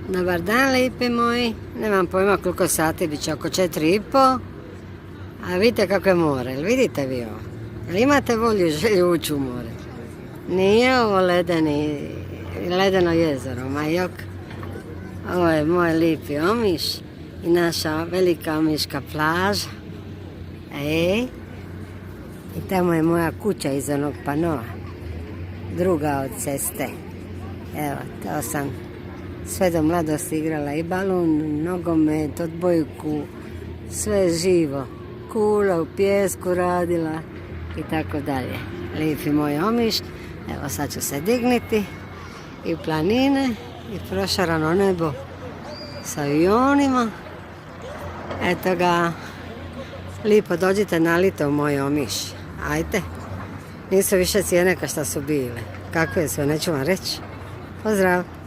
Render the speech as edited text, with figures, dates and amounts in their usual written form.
Dobar dan, lipi moji. Nemam pojma koliko sati, bit će oko 4:30. A vidite kako je more, jel vidite vi ovo? Jel imate volju i želju ući u more? Nije ovo ledeno jezero, Majok. Ovo je moj lipi Omiš i naša velika omiška plaža. I tamo je moja kuća iz onog panoa. Druga od ceste. Evo, to sam sve do mladosti igrala i balun, nogomet, odbojku, sve živo. Kula u pijesku radila i tako dalje. Lijepi moj Omiš. Evo sad ću se digniti i planine i prošarano nebo s avionima. Eto ga, lipo dođite na lito u moj Omiš. Ajde, nisu više cijene kao što su bile. Kakve su, neću vam reći. Pozdrav!